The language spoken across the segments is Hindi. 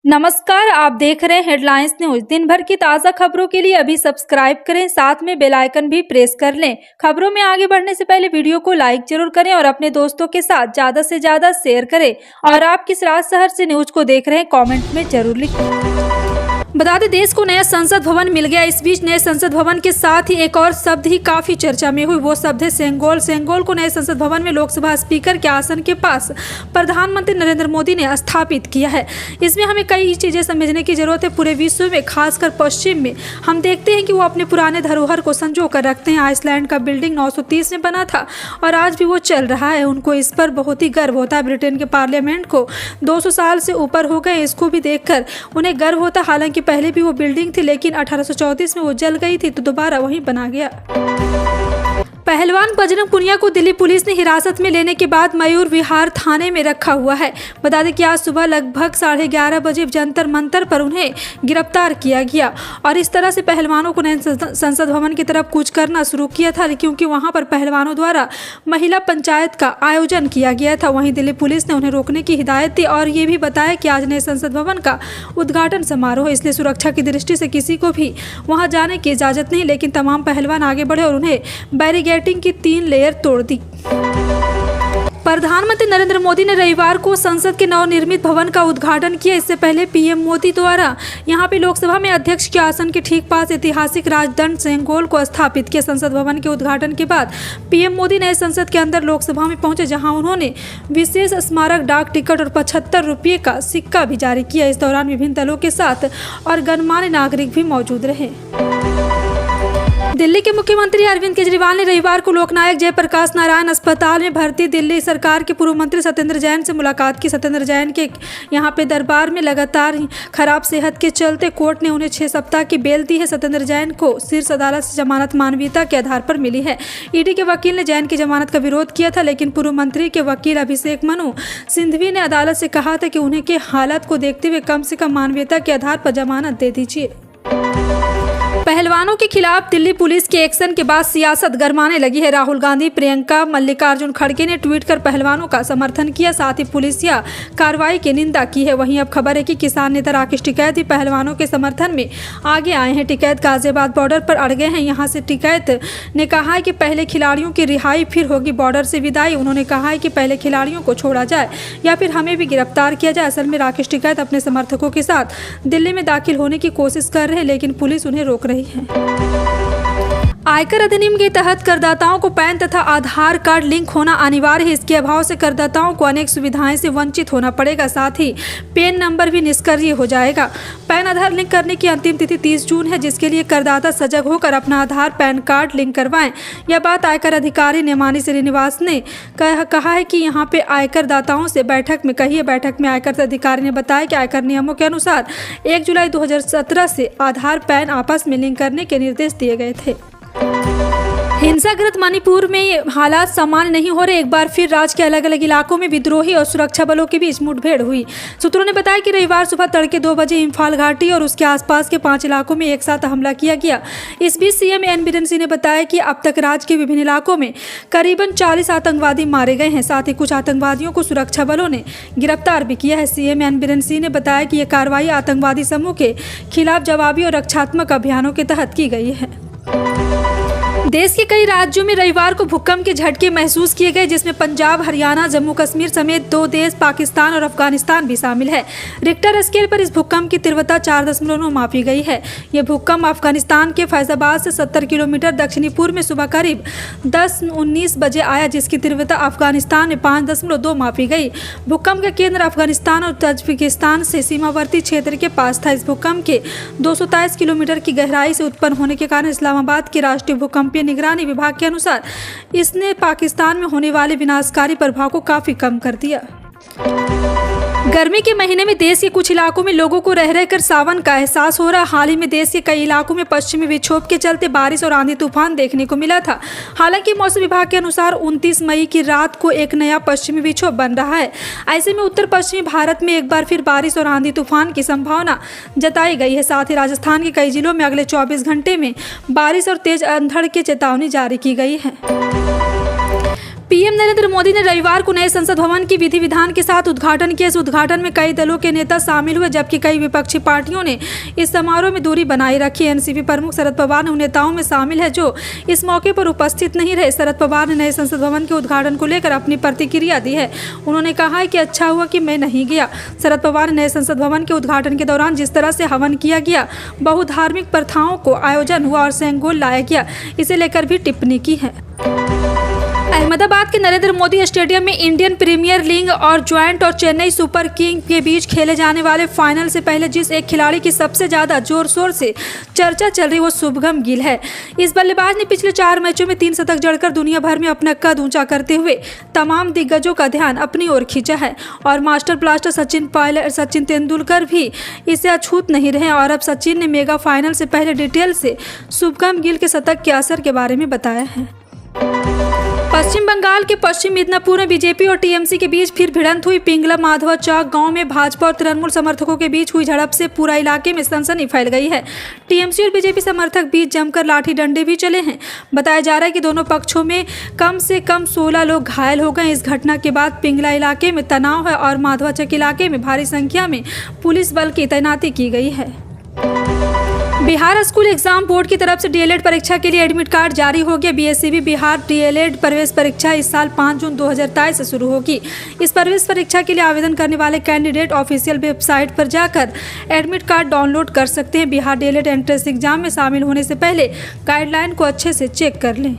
नमस्कार, आप देख रहे हैं हेडलाइंस न्यूज। दिन भर की ताज़ा खबरों के लिए अभी सब्सक्राइब करें, साथ में बेल आइकन भी प्रेस कर लें। खबरों में आगे बढ़ने से पहले वीडियो को लाइक जरूर करें और अपने दोस्तों के साथ ज़्यादा से ज़्यादा शेयर करें। और आप किस राज्य शहर से न्यूज को देख रहे हैं कमेंट में जरूर लिखें। बता दें, देश को नया संसद भवन मिल गया। इस बीच नए संसद भवन के साथ ही एक और शब्द ही काफी चर्चा में हुई। वो शब्द है सेंगोल। सेंगोल को नए संसद भवन में लोकसभा स्पीकर के आसन के पास प्रधानमंत्री नरेंद्र मोदी ने स्थापित किया है। इसमें हमें कई चीजें समझने की जरूरत है। पूरे विश्व में, खासकर पश्चिम में, हम देखते हैं कि वो अपने पुराने धरोहर को संजो कर रखते हैं। आइसलैंड का बिल्डिंग 930 में बना था और आज भी वो चल रहा है। उनको इस पर बहुत ही गर्व होता है। ब्रिटेन के पार्लियामेंट को 200 साल से ऊपर हो गए, इसको भी देखकर उन्हें गर्व होता। हालांकि पहले भी वो बिल्डिंग थी, लेकिन 1834 में वो जल गई थी, तो दोबारा वहीं बना गया। पहलवान बजरंग पुनिया को दिल्ली पुलिस ने हिरासत में लेने के बाद मयूर विहार थाने में रखा हुआ है। बता दें कि आज सुबह लगभग 11:30 बजे जंतर मंतर पर उन्हें गिरफ्तार किया गया और इस तरह से पहलवानों को नए संसद भवन की तरफ कूच करना शुरू किया था, क्योंकि वहां पर पहलवानों द्वारा महिला पंचायत का आयोजन किया गया था। वहीं दिल्ली पुलिस ने उन्हें रोकने की हिदायत दी और ये भी बताया कि आज नए संसद भवन का उद्घाटन समारोह है, इसलिए सुरक्षा की दृष्टि से किसी को भी वहाँ जाने की इजाजत नहीं। लेकिन तमाम पहलवान आगे बढ़े और उन्हें बैरिकेडिंग की 3 लेयर तोड़ दी। प्रधानमंत्री नरेंद्र मोदी ने रविवार को संसद के नवनिर्मित भवन का उद्घाटन किया। इससे पहले पीएम मोदी द्वारा यहां पे लोकसभा में अध्यक्ष के आसन के ठीक पास ऐतिहासिक राजदंड सेंगोल को स्थापित किया। संसद भवन के उद्घाटन के बाद पीएम मोदी नए संसद के अंदर लोकसभा में पहुंचे, जहां उन्होंने विशेष स्मारक डाक टिकट और 75 रुपये का सिक्का भी जारी किया। इस दौरान विभिन्न दलों के साथ और गणमान्य नागरिक भी मौजूद रहे। दिल्ली के मुख्यमंत्री अरविंद केजरीवाल ने रविवार को लोकनायक जयप्रकाश नारायण अस्पताल में भर्ती दिल्ली सरकार के पूर्व मंत्री सत्येंद्र जैन से मुलाकात की। सत्येंद्र जैन के यहां पे दरबार में लगातार खराब सेहत के चलते कोर्ट ने उन्हें 6 सप्ताह की बेल दी है। सत्येंद्र जैन को शीर्ष अदालत से जमानत मानवीयता के आधार पर मिली है। ईडी के वकील ने जैन की जमानत का विरोध किया था, लेकिन पूर्व मंत्री के वकील अभिषेक मनु सिंघवी ने अदालत से कहा था कि उन्हें के हालत को देखते हुए कम से कम मानवीयता के आधार पर जमानत दे दीजिए। पहलवानों के खिलाफ दिल्ली पुलिस के एक्शन के बाद सियासत गरमाने लगी है। राहुल गांधी, प्रियंका, मल्लिकार्जुन खड़गे ने ट्वीट कर पहलवानों का समर्थन किया, साथ ही पुलिसिया कार्रवाई की निंदा की है। वहीं अब खबर है कि किसान नेता राकेश टिकैत भी पहलवानों के समर्थन में आगे आए हैं। टिकैत गाजियाबाद बॉर्डर पर अड़ गए हैं। यहाँ से टिकैत ने कहा है कि पहले खिलाड़ियों की रिहाई, फिर होगी बॉर्डर से विदाई। उन्होंने कहा है कि पहले खिलाड़ियों को छोड़ा जाए या फिर हमें भी गिरफ्तार किया जाए। असल में राकेश टिकैत अपने समर्थकों के साथ दिल्ली में दाखिल होने की कोशिश कर रहे हैं, लेकिन पुलिस उन्हें रोक रही है। आयकर अधिनियम के तहत करदाताओं को पैन तथा आधार कार्ड लिंक होना अनिवार्य है। इसके अभाव से करदाताओं को अनेक सुविधाएं से वंचित होना पड़ेगा। साथ ही पैन नंबर भी निष्क्रिय हो जाएगा। पैन आधार लिंक करने की अंतिम तिथि 30 जून है, जिसके लिए करदाता सजग होकर अपना आधार पैन कार्ड लिंक करवाएं। यह बात आयकर अधिकारी नेमानी श्रीनिवास ने कहा है कि यहाँ पे आयकर दाताओं से बैठक में कही है। बैठक में आयकर अधिकारी ने बताया कि आयकर नियमों के अनुसार 1 जुलाई 2017 से आधार पैन आपस में लिंक करने के निर्देश दिए गए थे। हिंसाग्रस्त मणिपुर में हालात सामान्य नहीं हो रहे। एक बार फिर राज्य के अलग अलग इलाकों में विद्रोही और सुरक्षा बलों के बीच मुठभेड़ हुई। सूत्रों ने बताया कि रविवार सुबह तड़के 2 बजे इम्फाल घाटी और उसके आसपास के 5 इलाकों में एक साथ हमला किया गया। इस बीच सीएम एन बीरेन सिंह ने बताया कि अब तक राज्य के विभिन्न इलाकों में करीबन 40 आतंकवादी मारे गए हैं। साथ ही कुछ आतंकवादियों को सुरक्षा बलों ने गिरफ्तार भी किया है। सीएम एन बीरेन सिंह ने बताया कि यह कार्रवाई आतंकवादी समूह के खिलाफ जवाबी और रक्षात्मक अभियानों के तहत की गई है। देश के कई राज्यों में रविवार को भूकंप के झटके महसूस किए गए, जिसमें पंजाब, हरियाणा, जम्मू कश्मीर समेत 2 देश पाकिस्तान और अफगानिस्तान भी शामिल है। रिक्टर स्केल पर इस भूकंप की तीव्रता 4.9 मापी गई है। यह भूकंप अफगानिस्तान के फैजाबाद से 70 किलोमीटर दक्षिणी पूर्व में सुबह करीब 10:19 बजे आया, जिसकी तीव्रता अफगानिस्तान में 5.2 मापी गई। भूकंप का केंद्र अफगानिस्तान और तजाकिस्तान से सीमावर्ती क्षेत्र के पास था। इस भूकंप के 223 किलोमीटर की गहराई से उत्पन्न होने के कारण इस्लामाबाद के राष्ट्रीय भूकंप निगरानी विभाग के अनुसार इसने पाकिस्तान में होने वाले विनाशकारी प्रभाव को काफी कम कर दिया। गर्मी के महीने में देश के कुछ इलाकों में लोगों को रह रहकर सावन का एहसास हो रहा। हाल ही में देश के कई इलाकों में पश्चिमी विक्षोभ के चलते बारिश और आंधी तूफान देखने को मिला था। हालांकि मौसम विभाग के अनुसार 29 मई की रात को एक नया पश्चिमी विक्षोभ बन रहा है। ऐसे में उत्तर पश्चिमी भारत में एक बार फिर बारिश और आंधी तूफान की संभावना जताई गई है। साथ ही राजस्थान के कई जिलों में अगले 24 घंटे में बारिश और तेज अंधड़ की चेतावनी जारी की गई है। पीएम नरेंद्र मोदी ने रविवार को नए संसद भवन की विधि विधान के साथ उद्घाटन किया। इस उद्घाटन में कई दलों के नेता शामिल हुए, जबकि कई विपक्षी पार्टियों ने इस समारोह में दूरी बनाए रखी। एनसीपी प्रमुख शरद पवार उन नेताओं में शामिल है जो इस मौके पर उपस्थित नहीं रहे। शरद पवार ने नए संसद भवन के उद्घाटन को लेकर अपनी प्रतिक्रिया दी है। उन्होंने कहा है कि अच्छा हुआ कि मैं नहीं गया। शरद पवार ने नए संसद भवन के उद्घाटन के दौरान जिस तरह से हवन किया गया, बहुधार्मिक प्रथाओं को आयोजन हुआ और सेंगोल लाया गया, इसे लेकर भी टिप्पणी की है। अहमदाबाद के नरेंद्र मोदी स्टेडियम में इंडियन प्रीमियर लीग और ज्वाइंट और चेन्नई सुपर किंग के बीच खेले जाने वाले फाइनल से पहले जिस एक खिलाड़ी की सबसे ज्यादा जोर शोर से चर्चा चल रही वो शुभमन गिल है। इस बल्लेबाज ने पिछले 4 मैचों में 3 शतक जड़कर दुनिया भर में अपना कद ऊंचा करते हुए तमाम दिग्गजों का ध्यान अपनी ओर खींचा है और मास्टर ब्लास्टर सचिन तेंदुलकर भी इसे अछूत नहीं रहे। और अब सचिन ने मेगा फाइनल से पहले डिटेल से शुभमन गिल के शतक के असर के बारे में बताया है। पश्चिम बंगाल के पश्चिम मिदनापुर में बीजेपी और टीएमसी के बीच फिर भिड़ंत हुई। पिंगला माधवा चौक गांव में भाजपा और तृणमूल समर्थकों के बीच हुई झड़प से पूरा इलाके में सनसनी फैल गई है। टीएमसी और बीजेपी समर्थक बीच जमकर लाठी डंडे भी चले हैं। बताया जा रहा है कि दोनों पक्षों में कम से कम 16 लोग घायल हो गए। इस घटना के बाद पिंगला इलाके में तनाव है और माधवा चौक इलाके में भारी संख्या में पुलिस बल की तैनाती की गई है। बिहार स्कूल एग्जाम बोर्ड की तरफ से डीएलएड परीक्षा के लिए एडमिट कार्ड जारी हो गया। बीएससीबी बिहार डीएलएड प्रवेश परीक्षा इस साल 5 जून 2023 से शुरू होगी। इस प्रवेश परीक्षा के लिए आवेदन करने वाले कैंडिडेट ऑफिशियल वेबसाइट पर जाकर एडमिट कार्ड डाउनलोड कर सकते हैं। बिहार डीएलएड एंट्रेंस एग्जाम में शामिल होने से पहले गाइडलाइन को अच्छे से चेक कर लें।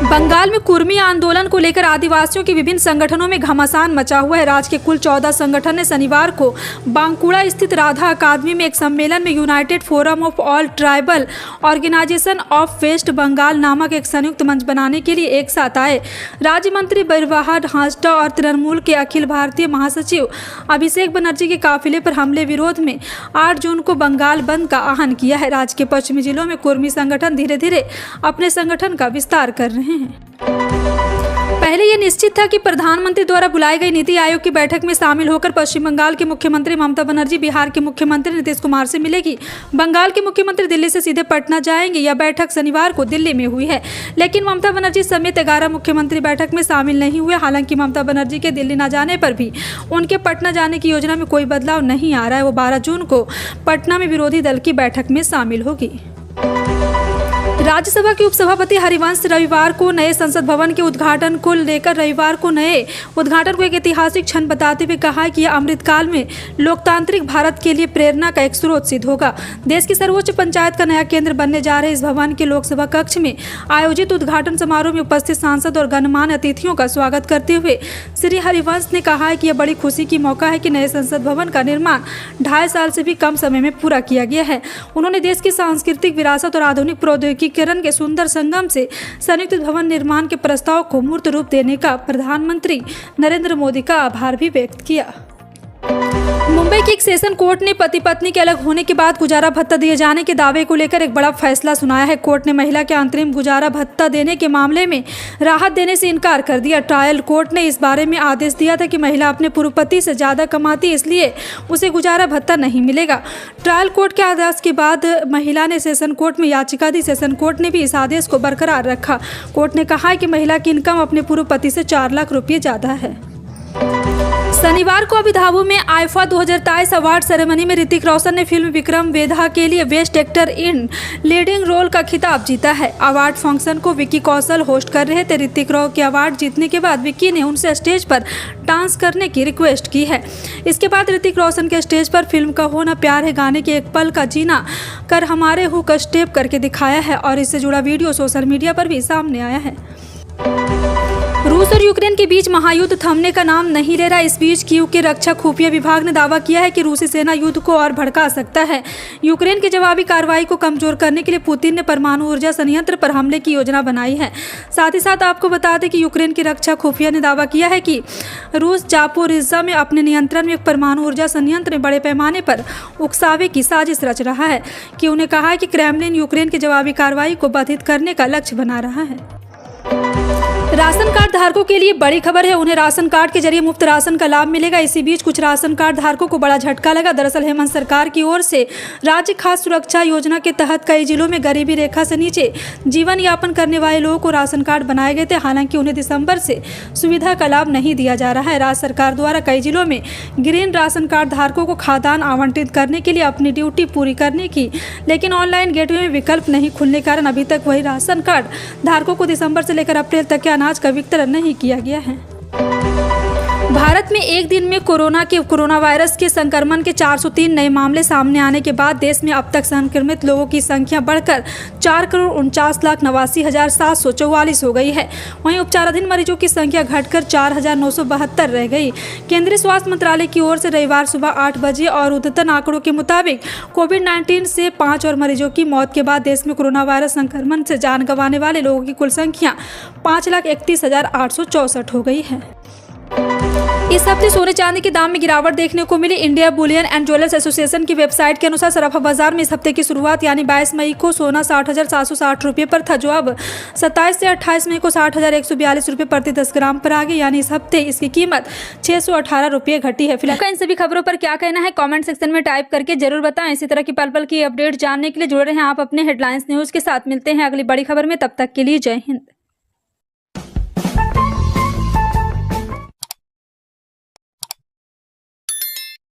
बंगाल में कुर्मी आंदोलन को लेकर आदिवासियों के विभिन्न संगठनों में घमासान मचा हुआ है। राज्य के कुल 14 संगठन ने शनिवार को बांकुड़ा स्थित राधा अकादमी में एक सम्मेलन में united forum of all tribal organisation of West Bengal नामक एक संयुक्त मंच बनाने के लिए एक साथ आए। राज्य मंत्री बरवाहा हांसदा और तृणमूल के अखिल भारतीय महासचिव अभिषेक बनर्जी के काफिले पर हमले विरोध में 8 जून को बंगाल बंद का आह्वान किया है। राज्य के पश्चिमी जिलों में कुर्मी संगठन धीरे धीरे अपने संगठन का विस्तार कर रहे हैं। पहले यह निश्चित था कि प्रधानमंत्री द्वारा बुलाई गई नीति आयोग की बैठक में शामिल होकर पश्चिम बंगाल के मुख्यमंत्री ममता बनर्जी बिहार के मुख्यमंत्री नीतीश कुमार से मिलेगी। बंगाल के मुख्यमंत्री दिल्ली से सीधे पटना जाएंगे। यह बैठक शनिवार को दिल्ली में हुई है, लेकिन ममता बनर्जी समेत 11 मुख्यमंत्री बैठक में शामिल नहीं हुए। हालांकि ममता बनर्जी के दिल्ली न जाने पर भी उनके पटना जाने की योजना में कोई बदलाव नहीं आ रहा है। वो 12 जून को पटना में विरोधी दल की बैठक में शामिल होगी। राज्यसभा के उपसभापति हरिवंश रविवार को नए संसद भवन के उद्घाटन को लेकर एक ऐतिहासिक क्षण बताते हुए कहा कि यह अमृतकाल में लोकतांत्रिक भारत के लिए प्रेरणा का एक स्रोत सिद्ध होगा। देश की सर्वोच्च पंचायत का नया केंद्र बनने जा रहे इस भवन के लोकसभा कक्ष में आयोजित उद्घाटन समारोह में उपस्थित सांसद और गणमान्य अतिथियों का स्वागत करते हुए श्री हरिवंश ने कहा कि यह बड़ी खुशी की मौका है कि नए संसद भवन का निर्माण 2.5 साल से भी कम समय में पूरा किया गया है। उन्होंने देश की सांस्कृतिक विरासत और आधुनिक प्रौद्योगिकी के सुंदर संगम से संयुक्त भवन निर्माण के प्रस्ताव को मूर्त रूप देने का प्रधानमंत्री नरेंद्र मोदी का आभार भी व्यक्त किया। मुंबई की एक सेशन कोर्ट ने पति पत्नी के अलग होने के बाद गुजारा भत्ता दिए जाने के दावे को लेकर एक बड़ा फैसला सुनाया है। कोर्ट ने महिला के अंतरिम गुजारा भत्ता देने के मामले में राहत देने से इनकार कर दिया। ट्रायल कोर्ट ने इस बारे में आदेश दिया था कि महिला अपने पूर्व पति से ज़्यादा कमाती, इसलिए उसे गुजारा भत्ता नहीं मिलेगा। ट्रायल कोर्ट के आदेश के बाद महिला ने सेशन कोर्ट में याचिका दी। सेशन कोर्ट ने भी इस आदेश को बरकरार रखा। कोर्ट ने कहा है कि महिला की इनकम अपने पूर्व पति से 4 लाख रुपये ज़्यादा है। शनिवार को अबू धाबी में आईफा 2023 अवार्ड सेरेमनी में ऋतिक रोशन ने फिल्म विक्रम वेधा के लिए best actor in leading role का खिताब जीता है। अवार्ड फंक्शन को विक्की कौशल होस्ट कर रहे थे। ऋतिक रोशन के अवार्ड जीतने के बाद विक्की ने उनसे स्टेज पर डांस करने की रिक्वेस्ट की है। इसके बाद ऋतिक रोशन के स्टेज पर फिल्म का होना प्यार है गाने के एक पल का जीना कर हमारे हुक स्टेप करके दिखाया है और इससे जुड़ा वीडियो सोशल मीडिया पर भी सामने आया है। रूस और यूक्रेन के बीच महायुद्ध थमने का नाम नहीं ले रहा। इस बीच कीव के रक्षा खुफिया विभाग ने दावा किया है कि रूसी सेना युद्ध को और भड़का सकता है। यूक्रेन की जवाबी कार्रवाई को कमजोर करने के लिए पुतिन ने परमाणु ऊर्जा संयंत्र पर हमले की योजना बनाई है। साथ ही साथ आपको बता दें कि यूक्रेन की रक्षा खुफिया ने दावा किया है कि रूस जापोरिज्जा में अपने नियंत्रण में एक परमाणु ऊर्जा संयंत्र में बड़े पैमाने पर उकसावे की साजिश रच रहा है। कि उन्हें कहा है कि क्रेमलिन यूक्रेन की जवाबी कार्रवाई को बाधित करने का लक्ष्य बना रहा है। राशन कार्ड धारकों के लिए बड़ी खबर है, उन्हें राशन कार्ड के जरिए मुफ्त राशन का लाभ मिलेगा। इसी बीच कुछ राशन कार्ड धारकों को बड़ा झटका लगा। दरअसल हेमंत सरकार की ओर से राज्य खाद्य सुरक्षा योजना के तहत कई जिलों में गरीबी रेखा से नीचे जीवन यापन करने वाले लोगों को राशन कार्ड बनाए गए थे। हालांकि उन्हें दिसंबर से सुविधा का लाभ नहीं दिया जा रहा है। राज्य सरकार द्वारा कई जिलों में ग्रीन राशन कार्ड धारकों को खाद्यान्न आवंटित करने के लिए अपनी ड्यूटी पूरी करने की, लेकिन ऑनलाइन गेटवे में विकल्प नहीं खुलने के कारण अभी तक वही राशन कार्ड धारकों को दिसंबर से लेकर अप्रैल तक के अनाज का वितरण नहीं किया गया है। भारत में एक दिन में कोरोना वायरस के संक्रमण के 403 नए मामले सामने आने के बाद देश में अब तक संक्रमित लोगों की संख्या बढ़कर 4,49,89,744 हो गई है। वहीं उपचाराधीन मरीजों की संख्या घटकर 4,972 रह गई। केंद्रीय स्वास्थ्य मंत्रालय की ओर से रविवार सुबह 8 बजे और उद्यतन आंकड़ों के मुताबिक कोविड-19 से 5 और मरीजों की मौत के बाद देश में कोरोना वायरस संक्रमण से जान गंवाने वाले लोगों की कुल संख्या 5,31,864 हो गई है। इस हफ्ते सोने चांदी के दाम में गिरावट देखने को मिली। India bullion and jewellers association की वेबसाइट के अनुसार सराफा बाजार में इस हफ्ते की शुरुआत यानी 22 मई को सोना 60,760 रुपये पर था, जो अब 27 से 28 मई को 60,142 रुपये प्रति 10 ग्राम पर आ गई। यानी इस हफ्ते इसकी कीमत 618 रुपये घटी है। फिलहाल इन सभी खबरों पर क्या कहना है कमेंट सेक्शन में टाइप करके जरूर बताएं। इसी तरह की पल पल की अपडेट जानने के लिए जुड़े रहें आप अपने हेडलाइंस न्यूज के साथ। मिलते हैं अगली बड़ी खबर में, तब तक के लिए जय हिंद।